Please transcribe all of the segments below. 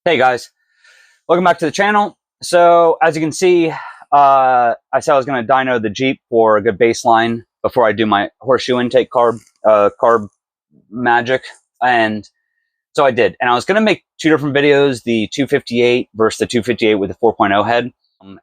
Hey guys, welcome back to the channel. So as you can see, I said I was going to dyno the Jeep for a good baseline before I do my horseshoe intake carb magic, and so I did. And I was going to make two different videos: the 258 versus the 258 with the 4.0 head,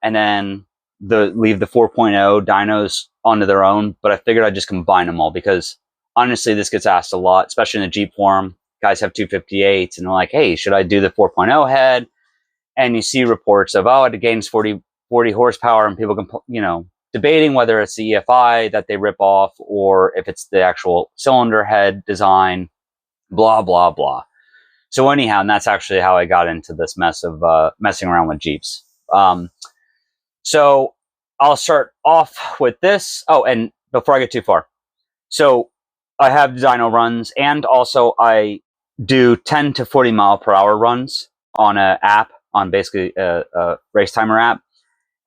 and then leave the 4.0 dynos onto their own. But I figured I'd just combine them all because honestly, this gets asked a lot, especially in the Jeep forum. Guys have 258s and they're like, hey, should I do the 4.0 head? And you see reports of, oh, it gains 40 horsepower, and people can, debating whether it's the EFI that they rip off or if it's the actual cylinder head design, blah, blah, blah. So anyhow, and that's actually how I got into this mess of messing around with Jeeps. So I'll start off with this. Oh, and before I get too far, so I have dyno runs, and also I do 10 to 40 mile per hour runs on an app, on basically a race timer app.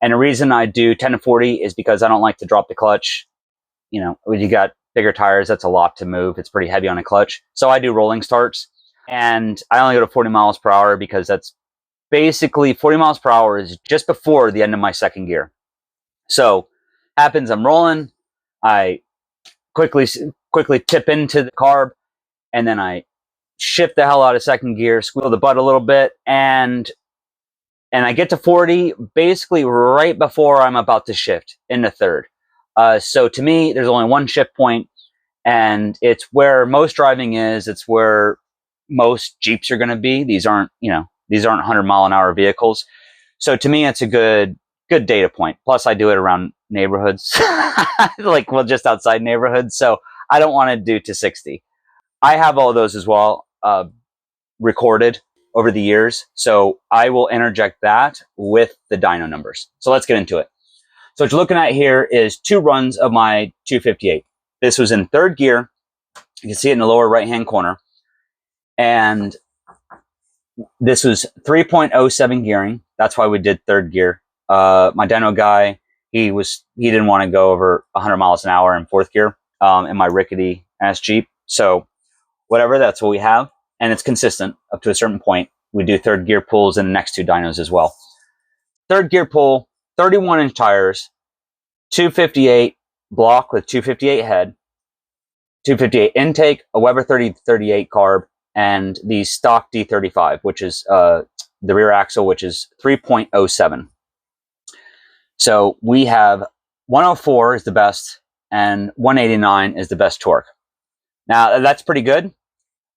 And the reason I do 10 to 40 is because I don't like to drop the clutch. When you got bigger tires, that's a lot to move. It's pretty heavy on a clutch. So I do rolling starts, and I only go to 40 miles per hour because that's basically 40 miles per hour is just before the end of my second gear. So happens, I'm rolling, I quickly tip into the carb, and then I shift the hell out of second gear, squeal the butt a little bit, and I get to 40 basically right before I'm about to shift into third. So to me, there's only one shift point, and it's where most driving is. It's where most Jeeps are going to be. These aren't 100-mile-an-hour vehicles. So to me, it's a good data point. Plus, I do it around neighborhoods, just outside neighborhoods. So I don't want to do to 60. I have all those as well recorded over the years. So I will interject that with the dyno numbers. So let's get into it. So what you're looking at here is two runs of my 258. This was in third gear. You can see it in the lower right-hand corner. And this was 3.07 gearing. That's why we did third gear. My dyno guy, he didn't want to go over 100 miles an hour in fourth gear in my rickety ass Jeep. So whatever, that's what we have. And it's consistent up to a certain point. We do third gear pulls in the next two dynos as well. Third gear pull, 31-inch tires, 258 block with 258 head, 258 intake, a Weber 3038 carb, and the stock D35, which is the rear axle, which is 3.07. So we have 104 is the best, and 189 is the best torque. Now, that's pretty good.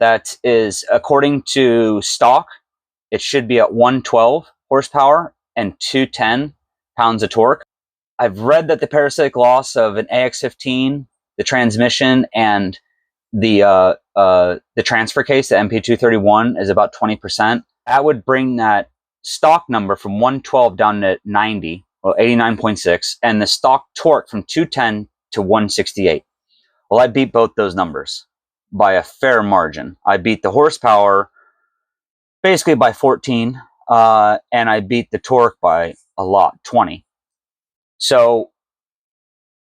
That is, according to stock, it should be at 112 horsepower and 210 pounds of torque. I've read that the parasitic loss of an AX15, the transmission, and the transfer case, the MP231, is about 20%. That would bring that stock number from 112 down to 90, well, 89.6, and the stock torque from 210 to 168. Well, I beat both those numbers by a fair margin. I beat the horsepower basically by 14, and I beat the torque by a lot, 20. So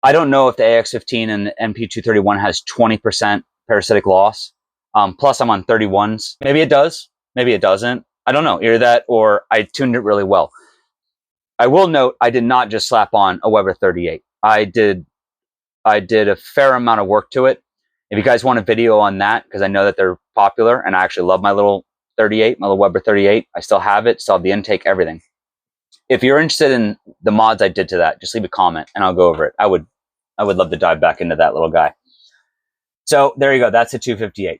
I don't know if the AX15 and the MP231 has 20% parasitic loss. Plus, I'm on 31s. Maybe it does. Maybe it doesn't. I don't know. Either that or I tuned it really well. I will note I did not just slap on a Weber 38. I did a fair amount of work to it. If you guys want a video on that, because I know that they're popular, and I actually love my little 38, my little Weber 38. I still have it, still have the intake, everything. If you're interested in the mods I did to that, just leave a comment and I'll go over it. I would love to dive back into that little guy. So there you go. That's a 258.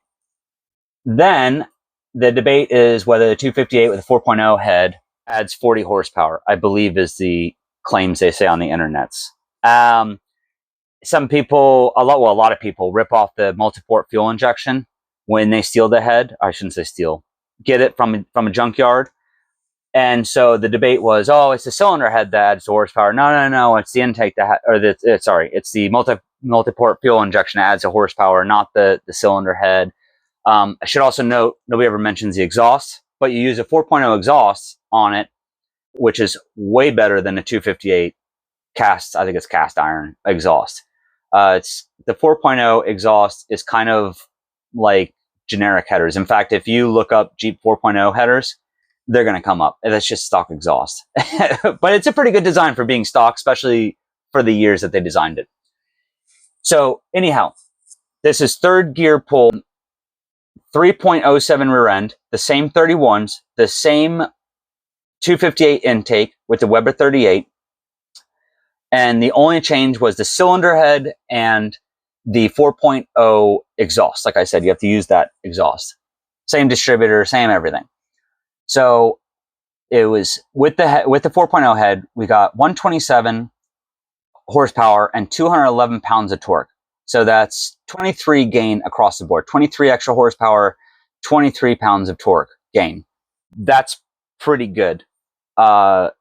Then the debate is whether the 258 with a 4.0 head adds 40 horsepower, I believe is the claims they say on the internets. Some people, a lot of people rip off the multi-port fuel injection when they steal the head. I shouldn't say steal. Get it from a junkyard. And so the debate was, oh, it's the cylinder head that adds horsepower. No, it's the intake it's the multi-port fuel injection that adds a horsepower, not the cylinder head. I should also note, nobody ever mentions the exhaust, but you use a 4.0 exhaust on it, which is way better than a 258 cast iron exhaust. It's the 4.0 exhaust is kind of like generic headers. In fact, if you look up Jeep 4.0 headers, they're going to come up. And that's just stock exhaust. But it's a pretty good design for being stock, especially for the years that they designed it. So anyhow, this is third gear pull, 3.07 rear end, the same 31s, the same 258 intake with the Weber 38. And the only change was the cylinder head and the 4.0 exhaust. Like I said, you have to use that exhaust. Same distributor, same everything. So it was with the 4.0 head, we got 127 horsepower and 211 pounds of torque. So that's 23 gain across the board, 23 extra horsepower, 23 pounds of torque gain. That's pretty good. And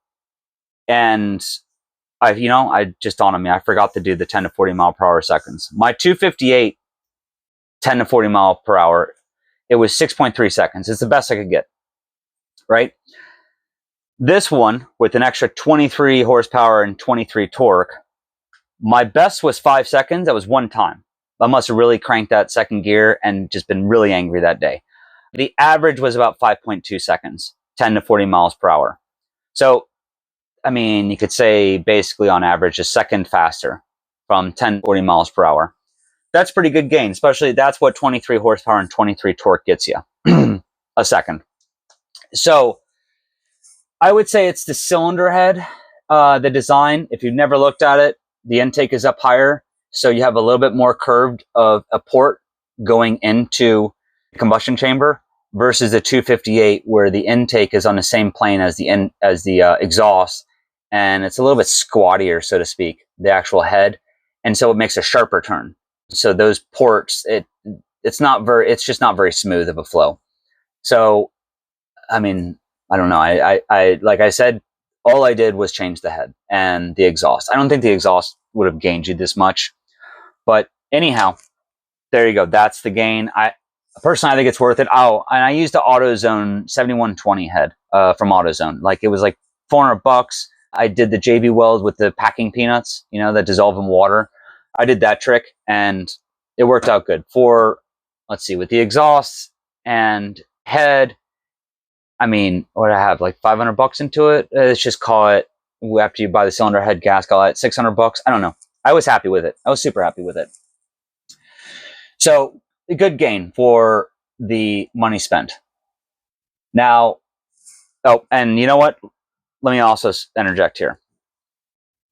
I just dawned on me, I forgot to do the 10 to 40 mile per hour seconds. My 258, 10 to 40 mile per hour, it was 6.3 seconds. It's the best I could get, right? This one, with an extra 23 horsepower and 23 torque, my best was 5 seconds. That was one time. I must have really cranked that second gear and just been really angry that day. The average was about 5.2 seconds, 10 to 40 miles per hour. So, I mean, you could say basically on average a second faster from 10 to 40 miles per hour. That's pretty good gain, especially that's what 23 horsepower and 23 torque gets you, a second. So I would say it's the cylinder head, the design. If you've never looked at it, the intake is up higher, so you have a little bit more curved of a port going into the combustion chamber versus the 258, where the intake is on the same plane as the exhaust, and it's a little bit squattier, so to speak, the actual head, and so it makes a sharper turn. So those ports, it's just not very smooth of a flow. So, I mean, I don't know. I like I said, all I did was change the head and the exhaust. I don't think the exhaust would have gained you this much, but anyhow, there you go. That's the gain. Personally, I think it's worth it. Oh, and I used the AutoZone 7120 head from AutoZone. Like, it was like $400. I did the JB Weld with the packing peanuts, that dissolve in water. I did that trick and it worked out good for, let's see, with the exhaust and head. I mean, what did I have, like $500 into it? Let's just call it, after you buy the cylinder head gasket, $600. I don't know. I was happy with it. I was super happy with it. So a good gain for the money spent. Now, and you know what? Let me also interject here.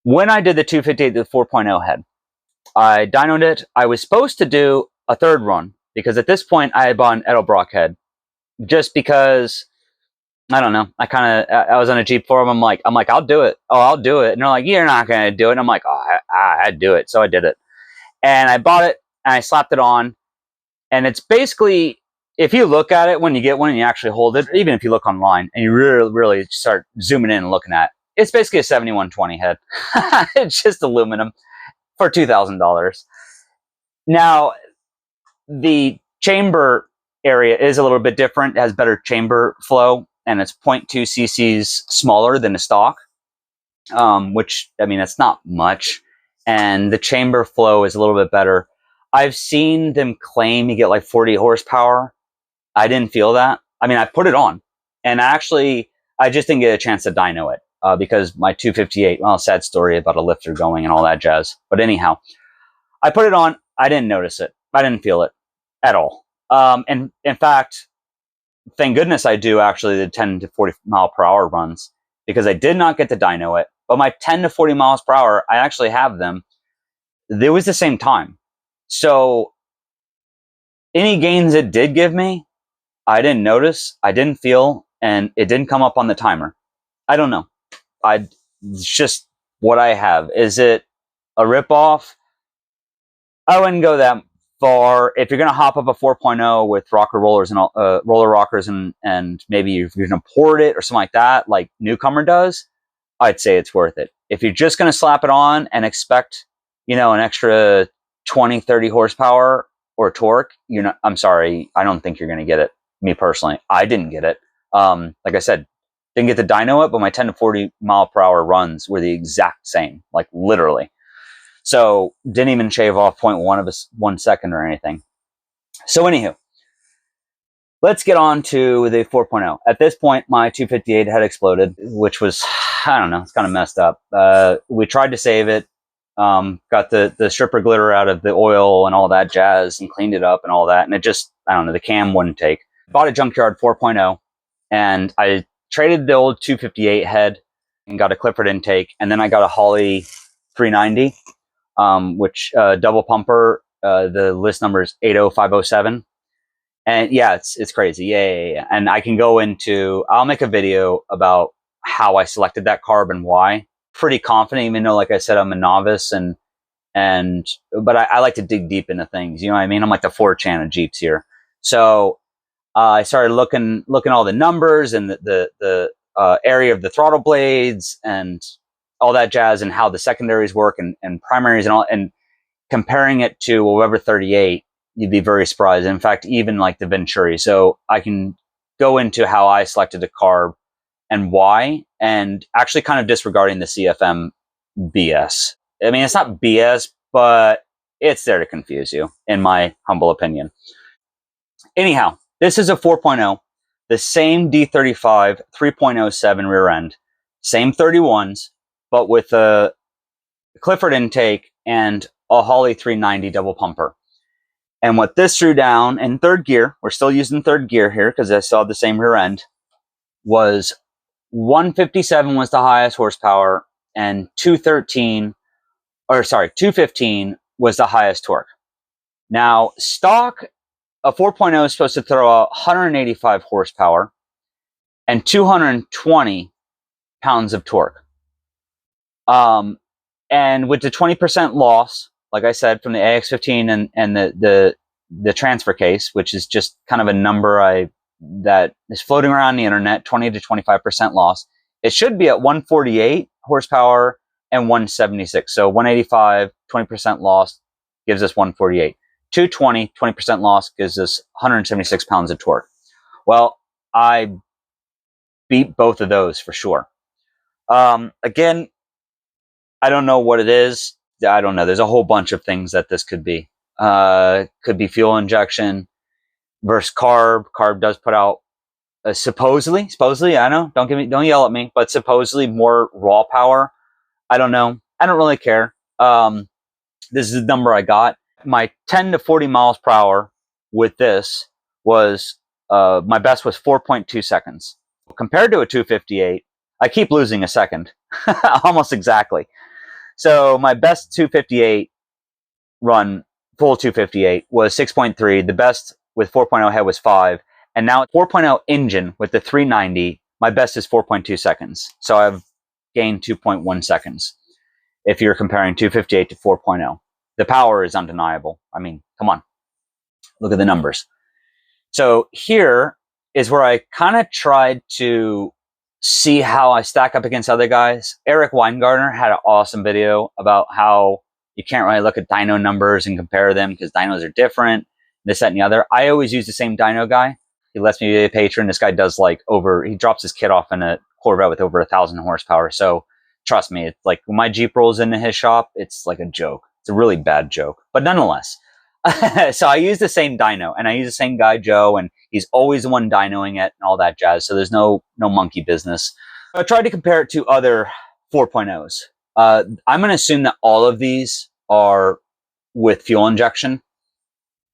When I did the 258 to the 4.0 head, I dynoed it. I was supposed to do a third run because at this point I had bought an Edelbrock head, just because, I don't know. I was on a Jeep forum. I'm like, I'll do it. Oh, I'll do it. And they're like, you're not going to do it. And I'm like, oh, I'd do it. So I did it. And I bought it and I slapped it on. And it's basically, if you look at it when you get one and you actually hold it, or even if you look online and you really, really start zooming in and looking at it, it's basically a 7120 head. It's just aluminum for $2,000. Now, the chamber area is a little bit different. It has better chamber flow, and it's 0.2 cc's smaller than the stock, which, I mean, that's not much. And the chamber flow is a little bit better. I've seen them claim you get like 40 horsepower. I didn't feel that. I mean, I put it on, and actually, I just didn't get a chance to dyno it because my 258, well, sad story about a lifter going and all that jazz. But anyhow, I put it on. I didn't notice it. I didn't feel it at all. And in fact, thank goodness I do actually the 10 to 40 mile per hour runs, because I did not get to dyno it. But my 10 to 40 miles per hour, I actually have them. It was the same time. So any gains it did give me, I didn't notice, I didn't feel, and it didn't come up on the timer. I don't know. It's just what I have. Is it a ripoff? I wouldn't go that far. If you're going to hop up a 4.0 with rocker rollers and roller rockers, and maybe if you're going to port it or something like that, like Newcomer does, I'd say it's worth it. If you're just going to slap it on and expect, an extra 20, 30 horsepower or torque, I'm sorry, I don't think you're going to get it. Me personally, I didn't get it. Like I said, didn't get to dyno it, but my 10 to 40 mile per hour runs were the exact same, like literally. So didn't even shave off 0.1 of 1 second or anything. So anywho, Let's get on to the 4.0. At this point, my 258 had exploded, which was, I don't know, it's kind of messed up. We tried to save it, got the stripper glitter out of the oil and all that jazz and cleaned it up and all that. And it just, I don't know, the cam wouldn't take. Bought a junkyard 4.0 and I traded the old 258 head and got a Clifford Intake. And then I got a Holley 390, which double pumper, the list number is 80507. And yeah, it's crazy. Yeah. And I can go into, I'll make a video about how I selected that carb and why. Pretty confident, even though, like I said, I'm a novice but I like to dig deep into things. You know what I mean? I'm like the 4chan of Jeeps here. So I started looking all the numbers and the area of the throttle blades and all that jazz and how the secondaries work and primaries and all, and comparing it to a Weber 38. You'd be very surprised. In fact, even like the Venturi. So I can go into how I selected a carb and why, and actually kind of disregarding the CFM BS. I mean, it's not BS, but it's there to confuse you, in my humble opinion. Anyhow, this is a 4.0, the same D35 3.07 rear end, same 31s, but with a Clifford intake and a Holley 390 double pumper. And what this threw down in third gear, we're still using third gear here because I still have the same rear end, was 157 was the highest horsepower and 215 was the highest torque. Now, stock, a 4.0 is supposed to throw out 185 horsepower and 220 pounds of torque. And with the 20% loss, like I said, from the AX15 and the transfer case, which is just kind of a number that is floating around the internet, 20 to 25% loss. It should be at 148 horsepower and 176. So 185, 20% loss gives us 148. 220, 20% loss gives us 176 pounds of torque. Well, I beat both of those for sure. Again, I don't know what it is. I don't know. There's a whole bunch of things that this could be. Could be fuel injection versus carb. Carb does put out supposedly, I know, don't yell at me, but supposedly more raw power. I don't know. I don't really care. This is the number I got. My 10 to 40 miles per hour with this was, my best was 4.2 seconds. Compared to a 258, I keep losing a second, almost exactly. So my best 258 run, full 258, was 6.3. The best with 4.0 head was 5. And now 4.0 engine with the 390, my best is 4.2 seconds. So I've gained 2.1 seconds if you're comparing 258 to 4.0. The power is undeniable. I mean, come on. Look at the numbers. So here is where I kind of tried to see how I stack up against other guys. Eric Weingartner had an awesome video about how you can't really look at dyno numbers and compare them because dynos are different, this, that, and the other. I always use the same dyno guy. He lets me be a patron. This guy does he drops his kit off in a Corvette with over 1,000 horsepower. So trust me, it's like when my Jeep rolls into his shop, it's like a joke. It's a really bad joke, but nonetheless. So I use the same dyno, and I use the same guy, Joe, and he's always the one dynoing it and all that jazz. So there's no monkey business. I tried to compare it to other 4.0s. I'm going to assume that all of these are with fuel injection,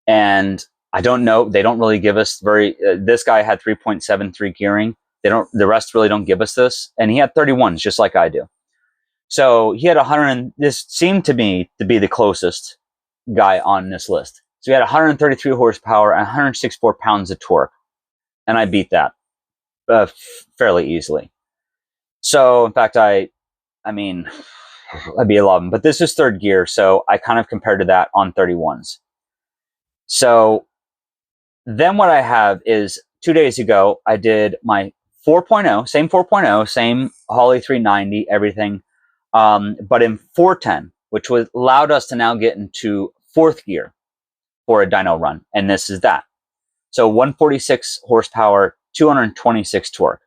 and I don't know. They don't really give us this guy had 3.73 gearing. The rest really don't give us this, and he had 31s just like I do. So he had 100. This seemed to me to be the closest guy on this list. So he had 133 horsepower and 164 pounds of torque, and I beat that fairly easily. So in fact, I mean, I'd be 11, but this is third gear, so I kind of compared to that on 31s. So then what I have is 2 days ago, I did my 4.0, same Holley 390, everything, but in 410, which allowed us to now get into fourth gear for a dyno run. And this is that. So 146 horsepower, 226 torque.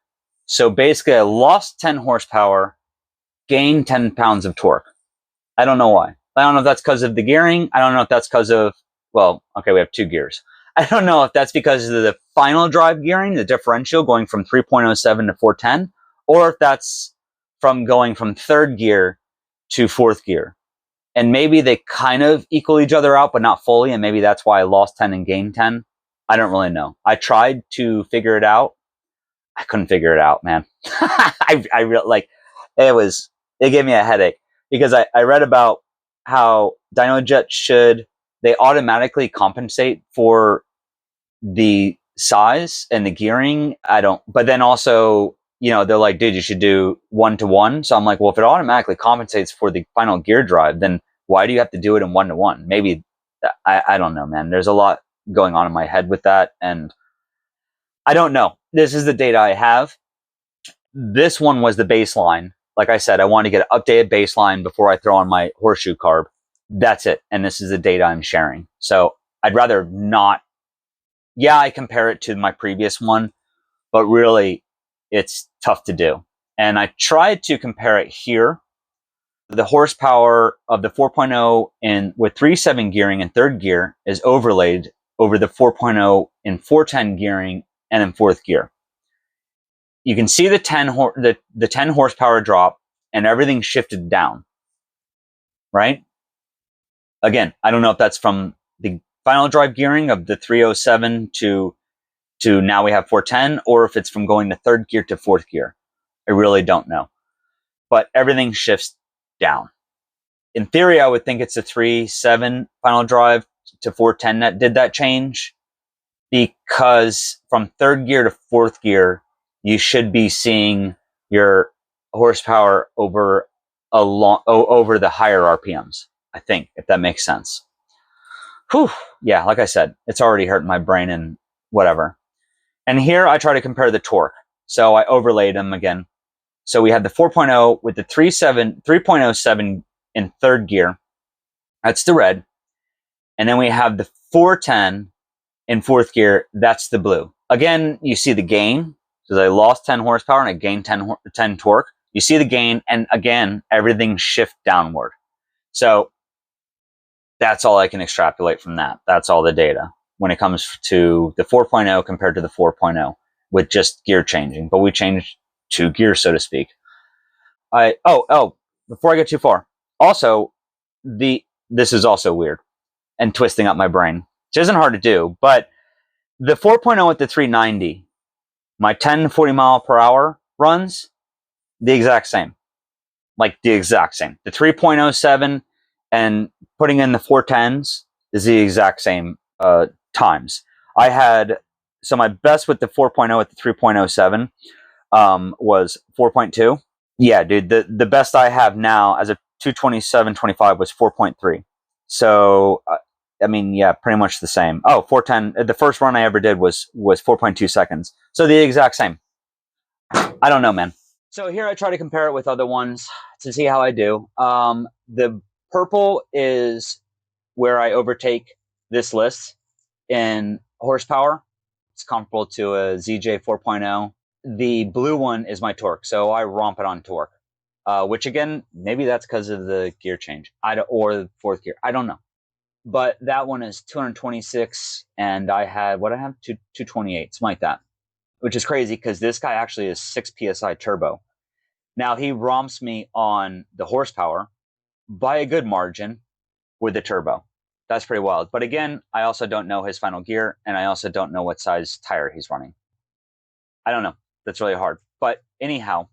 So basically I lost 10 horsepower, gained 10 pounds of torque. I don't know why. I don't know if that's because of the gearing. I don't know if that's because of, well, okay, we have two gears. I don't know if that's because of the final drive gearing, the differential going from 3.07 to 410, or if that's from going from third gear to fourth gear. And maybe they kind of equal each other out, but not fully. And maybe that's why I lost 10 and gained 10. I don't really know. I tried to figure it out. I couldn't figure it out, man. I really, like, it gave me a headache because I read about how DynoJet they automatically compensate for the size and the gearing. But then also, they're like, dude, you should do 1-to-1. So I'm like, well, if it automatically compensates for the final gear drive, then why do you have to do it in 1-to-1? Maybe, I don't know, man. There's a lot going on in my head with that. And I don't know. This is the data I have. This one was the baseline. Like I said, I want to get an updated baseline before I throw on my horseshoe carb. That's it. And this is the data I'm sharing. So I'd rather not. Yeah, I compare it to my previous one, but really it's tough to do. And I tried to compare it here. The horsepower of the 4.0 with 3.7 gearing in third gear is overlaid over the 4.0 in 410 gearing and in fourth gear. You can see the 10 horsepower drop and everything shifted down, right? Again, I don't know if that's from the final drive gearing of the 307 to now we have 410, or if it's from going to third gear to fourth gear. I really don't know. But everything shifts down. In theory, I would think it's a 3.7 final drive to 410 that did that change, because from third gear to fourth gear, you should be seeing your horsepower over the higher RPMs, I think, if that makes sense. Whew. Yeah, like I said, it's already hurting my brain and whatever. And here I try to compare the torque. So I overlaid them again. So we had the 4.0 with the 3.07 in third gear. That's the red. And then we have the 410 in fourth gear. That's the blue. Again, you see the gain. So I lost 10 horsepower and I gained 10 torque. You see the gain, and again, everything shift downward. So that's all I can extrapolate from that. That's all the data when it comes to the 4.0 compared to the 4.0 with just gear changing. But we changed 2 gears, so to speak. Before I get too far, also, this is also weird and twisting up my brain, which isn't hard to do, but the 4.0 at the 390, my 10 to 40 mile per hour runs, the exact same. Like the exact same. The 3.07 and putting in the 410s is the exact same times. So my best with the 4.0 at the 3.07 was 4.2. Yeah, dude, the best I have now as a 227.25 was 4.3. So, I mean, yeah, pretty much the same. Oh, 410, the first run I ever did was 4.2 seconds. So the exact same. I don't know, man. So here I try to compare it with other ones to see how I do. The purple is where I overtake this list in horsepower. It's comparable to a ZJ 4.0. The blue one is my torque, so I romp it on torque. Which again, maybe that's because of the gear change, or the fourth gear. I don't know. But that one is 226, and I have 228, something like that. Which is crazy because this guy actually is 6 psi turbo. Now he romps me on the horsepower by a good margin with the turbo. That's pretty wild. But again, I also don't know his final gear, and I also don't know what size tire he's running. I don't know. That's really hard. But anyhow,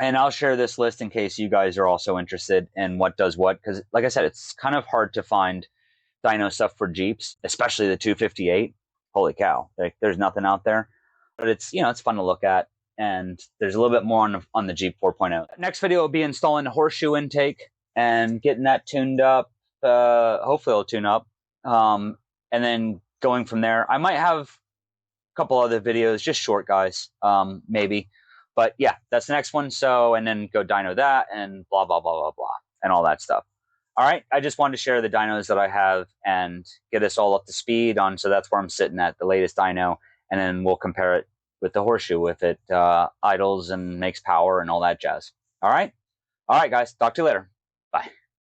and I'll share this list in case you guys are also interested in what does what. Because like I said, it's kind of hard to find dyno stuff for Jeeps, especially the 258. Holy cow. There's nothing out there. But it's fun to look at. And there's a little bit more on the Jeep 4.0. Next video will be installing the horseshoe intake and getting that tuned up. Hopefully it'll tune up. And then going from there, I might have a couple other videos, just short guys, maybe. But yeah, that's the next one. So, and then go dyno that and blah, blah, blah, blah, blah, and all that stuff. All right. I just wanted to share the dynos that I have and get us all up to speed on. So that's where I'm sitting at, the latest dyno. And then we'll compare it with the horseshoe if it idles and makes power and all that jazz. All right. All right, guys. Talk to you later. Bye.